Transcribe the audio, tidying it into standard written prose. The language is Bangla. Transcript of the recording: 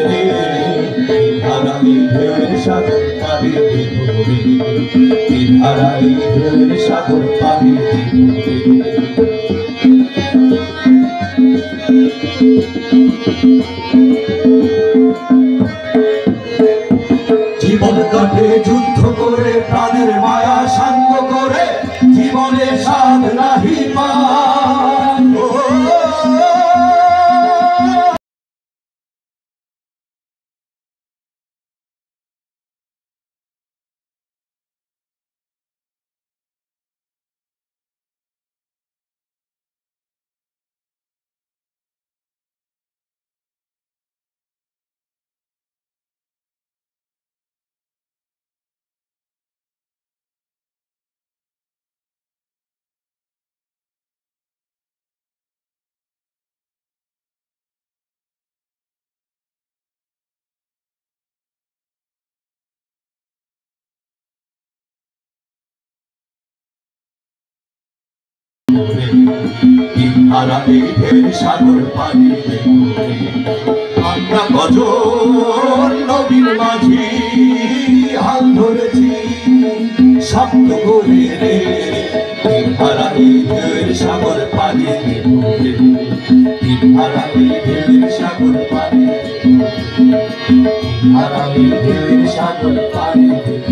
রে ধারাই ঢেউয়ের সাগর পাড়ি দেব রে ধারাই ঢেউয়ের সাগর পাড়ি দেব রে জীবন কাটে যুদ্ধ করে প্রাণের মায়া শান্ত করে জীবনে স্বাদ নাহি পান ধারা এই ঢেউয়ের সাগর পাড়ি দেব রে আমরা কজন নবীর মাঝি হাল ধরেছি শব্দ করে রে ধারা এই ঢেউয়ের সাগর পাড়ি দেব রে ধারা এই ঢেউয়ের সাগর পাড়ি ধারা এই ঢেউয়ের সাগর পাড়ি দেব